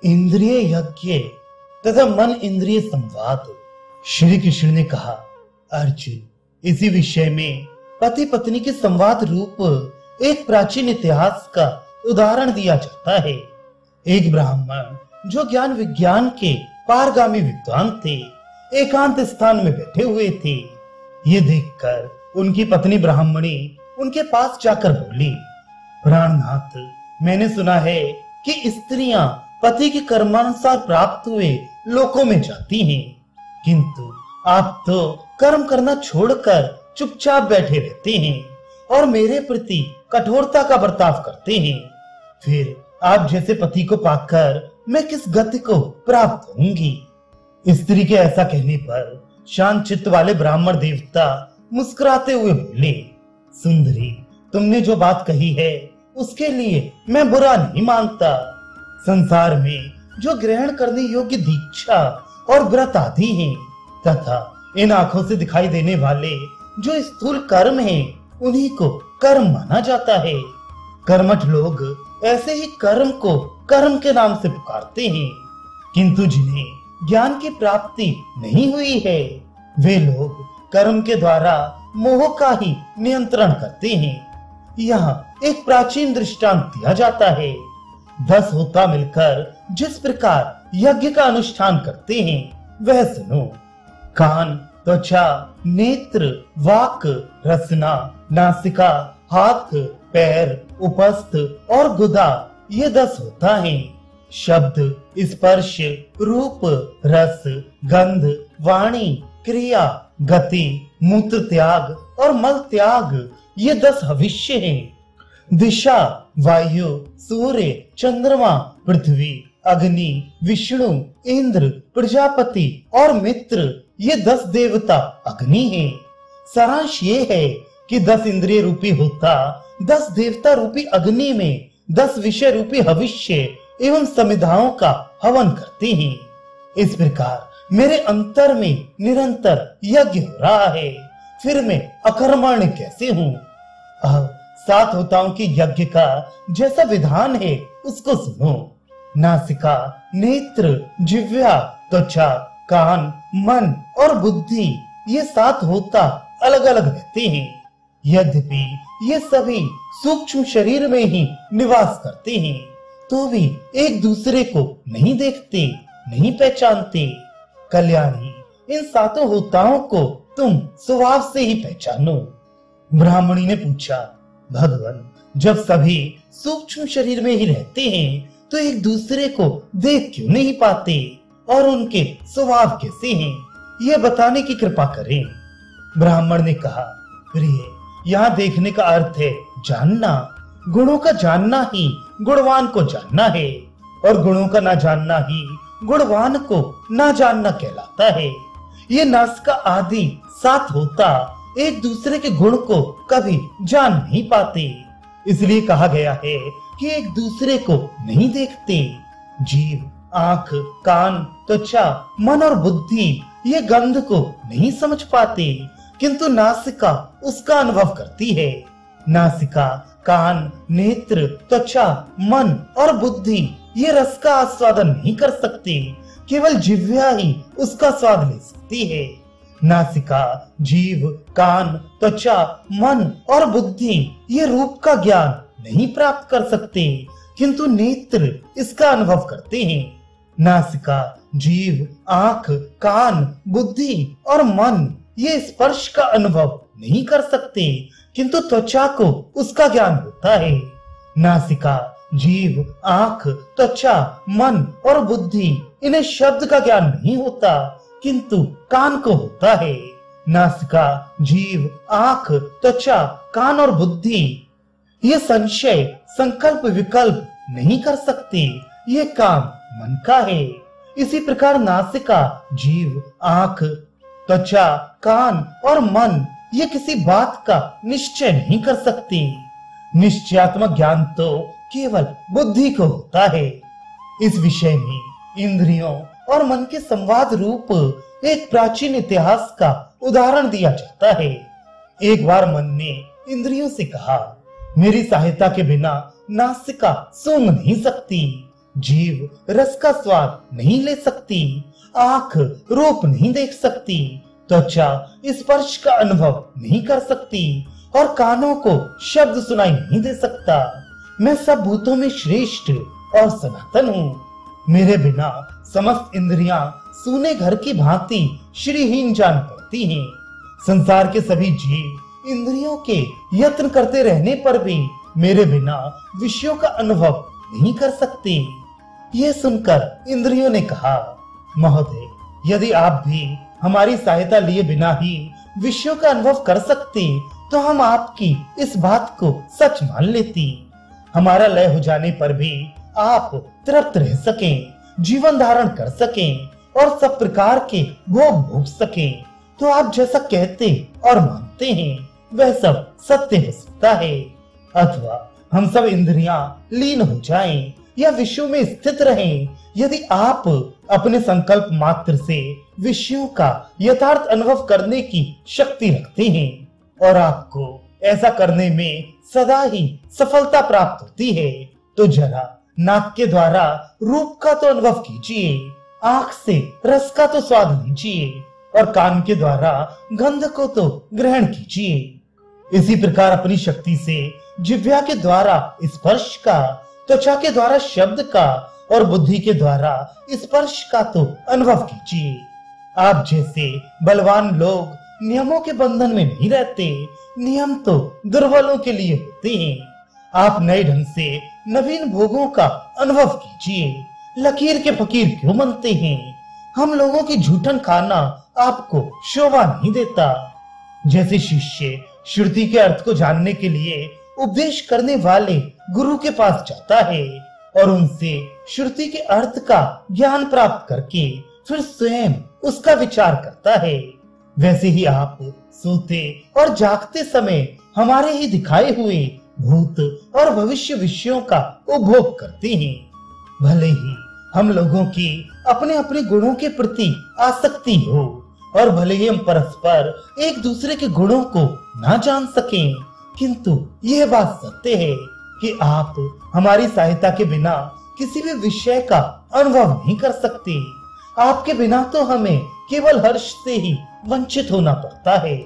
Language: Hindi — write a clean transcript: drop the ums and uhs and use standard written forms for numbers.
इंद्रिय यज्ञ तथा मन इंद्रिय संवाद। श्री कृष्ण ने कहा, अर्जुन, इसी विषय में पति पत्नी के संवाद रूप एक प्राचीन इतिहास का उदाहरण दिया जाता है। एक ब्राह्मण जो ज्ञान विज्ञान के पारगामी विद्वान थे, एकांत स्थान में बैठे हुए थे। ये देखकर उनकी पत्नी ब्राह्मणी उनके पास जाकर बोली, प्राणनाथ, मैंने सुना है कि स्त्रियां पति के कर्मानुसार प्राप्त हुए लोकों में जाती हैं, किंतु आप तो कर्म करना छोड़कर चुपचाप बैठे रहते हैं और मेरे प्रति कठोरता का बर्ताव करते हैं। फिर आप जैसे पति को पाकर मैं किस गति को प्राप्त होंगी? स्त्री के ऐसा कहने पर शांत चित्त वाले ब्राह्मण देवता मुस्कुराते हुए बोले, सुंदरी, तुमने जो बात कही है उसके लिए मैं बुरा नहीं मानता। संसार में जो ग्रहण करने योग्य दीक्षा और व्रत आदि हैं, तथा इन आंखों से दिखाई देने वाले जो स्थूल कर्म हैं, उन्हीं को कर्म माना जाता है। कर्मठ लोग ऐसे ही कर्म को कर्म के नाम से पुकारते हैं, किंतु जिन्हें ज्ञान की प्राप्ति नहीं हुई है, वे लोग कर्म के द्वारा मोह का ही नियंत्रण करते हैं। यहाँ एक प्राचीन दृष्टांत दिया जाता है। 10 होता मिलकर जिस प्रकार यज्ञ का अनुष्ठान करते हैं, वह सुनो। कान, त्वचा, नेत्र, वाक, रसना, नासिका, हाथ, पैर, उपस्थ और गुदा, ये 10 होता है। शब्द, स्पर्श, रूप, रस, गंध, वाणी, क्रिया, गति, मूत्र त्याग और मल त्याग, ये 10 हविष्य हैं। दिशा, वायु, सूर्य, चंद्रमा, पृथ्वी, अग्नि, विष्णु, इंद्र, प्रजापति और मित्र, ये 10 देवता अग्नि हैं। सारांश ये है कि 10 इंद्रिय रूपी होता 10 देवता रूपी अग्नि में 10 विषय रूपी हविष्य एवं समिधाओं का हवन करते हैं। इस प्रकार मेरे अंतर में निरंतर यज्ञ हो रहा है, फिर मैं अकर्मण्य कैसे हूँ? अब 7 होताओं के यज्ञ का जैसा विधान है उसको सुनो। नासिका, नेत्र, जिह्वा, त्वचा, कान, मन और बुद्धि, ये 7 होता अलग अलग रहते हैं। यद्यपि ये सभी सूक्ष्म शरीर में ही निवास करते हैं, तो भी एक दूसरे को नहीं देखते, नहीं पहचानते। कल्याणी, इन 7 होताओं को तुम स्वभाव से ही पहचानो। ब्राह्मणी ने पूछा, भगवान, जब सभी सूक्ष्म शरीर में ही रहते हैं, तो एक दूसरे को देख क्यों नहीं पाते और उनके स्वभाव कैसे हैं, यह बताने की कृपा करें। ब्राह्मण ने कहा, प्रिय, यहाँ देखने का अर्थ है जानना। गुणों का जानना ही गुणवान को जानना है, और गुणों का ना जानना ही गुणवान को ना जानना कहलाता है। ये नासिका आदि 7 होता एक दूसरे के गुण को कभी जान नहीं पाते, इसलिए कहा गया है कि एक दूसरे को नहीं देखते। जीव, आंख, कान, त्वचा, मन और बुद्धि ये गंध को नहीं समझ पाते, किंतु नासिका उसका अनुभव करती है। नासिका, कान, नेत्र, त्वचा, मन और बुद्धि ये रस का आस्वादन नहीं कर सकते, केवल जिह्वा ही उसका स्वाद ले सकती है। नासिका, जीव, कान, त्वचा, मन और बुद्धि ये रूप का ज्ञान नहीं प्राप्त कर सकते, किंतु नेत्र इसका अनुभव करते हैं। नासिका, जीव, आंख, कान, बुद्धि और मन ये स्पर्श का अनुभव नहीं कर सकते, किंतु त्वचा को उसका ज्ञान होता है। नासिका, जीव, आंख, त्वचा, मन और बुद्धि इन्हें शब्द का ज्ञान नहीं होता, किंतु कान को होता है। नासिका, जीव, आंख, त्वचा, कान और बुद्धि ये संशय, संकल्प, विकल्प नहीं कर सकते, ये काम मन का है। इसी प्रकार नासिका, जीव, आंख, त्वचा, कान और मन ये किसी बात का निश्चय नहीं कर सकते। निश्चयात्मक ज्ञान तो केवल बुद्धि को होता है। इस विषय में इंद्रियों और मन के संवाद रूप एक प्राचीन इतिहास का उदाहरण दिया जाता है। एक बार मन ने इंद्रियों से कहा, मेरी सहायता के बिना नासिका सूंघ नहीं सकती, जीभ रस का स्वाद नहीं ले सकती, आंख रूप नहीं देख सकती, त्वचा स्पर्श का अनुभव नहीं कर सकती और कानों को शब्द सुनाई नहीं दे सकता। मैं सब भूतों में श्रेष्ठ और सनातन हूँ। मेरे बिना समस्त इंद्रियां सूने घर की भांति श्रीहीन जान पड़ती हैं। संसार के सभी जीव इंद्रियों के यत्न करते रहने पर भी मेरे बिना विषयों का अनुभव नहीं कर सकते। यह सुनकर इंद्रियों ने कहा, महोदय, यदि आप भी हमारी सहायता लिए बिना ही विषयों का अनुभव कर सकते तो हम आपकी इस बात को सच मान लेती। हमारा लय हो जाने पर भी आप तृप्त रह सकें, जीवन धारण कर सकें और सब प्रकार के भोग भोग सकें, तो आप जैसा कहते और मानते हैं वह सब सत्य हो सकता है। अथवा हम सब इंद्रियां लीन हो जाएं या विषयों में स्थित रहें, यदि आप अपने संकल्प मात्र से विषयों का यथार्थ अनुभव करने की शक्ति रखते हैं और आपको ऐसा करने में सदा ही सफलता प्राप्त होती है, तो जरा नाक के द्वारा रूप का तो अनुभव कीजिए, आंख से रस का तो स्वाद लीजिए और कान के द्वारा गंध को तो ग्रहण कीजिए। इसी प्रकार अपनी शक्ति से जिह्वा के द्वारा स्पर्श का, त्वचा के द्वारा शब्द का और बुद्धि के द्वारा स्पर्श का तो अनुभव कीजिए। आप जैसे बलवान लोग नियमों के बंधन में नहीं रहते, नियम तो दुर्बलों के लिए होते हैं। आप नए ढंग से नवीन भोगों का अनुभव कीजिए। लकीर के फकीर क्यों बनते हैं? हम लोगों की झूठन खाना आपको शोभा नहीं देता। जैसे शिष्य श्रुति के अर्थ को जानने के लिए उपदेश करने वाले गुरु के पास जाता है और उनसे श्रुति के अर्थ का ज्ञान प्राप्त करके फिर स्वयं उसका विचार करता है, वैसे ही आप सोते और जागते समय हमारे ही दिखाए हुए भूत और भविष्य विषयों का उपभोग करते हैं। भले ही हम लोगों की अपने अपने गुणों के प्रति आसक्ति हो और भले ही हम परस्पर एक दूसरे के गुणों को ना जान सकें, किंतु यह बात सत्य है कि आप हमारी सहायता के बिना किसी भी विषय का अनुभव नहीं कर सकते। आपके बिना तो हमें केवल हर्ष से ही वंचित होना पड़ता है।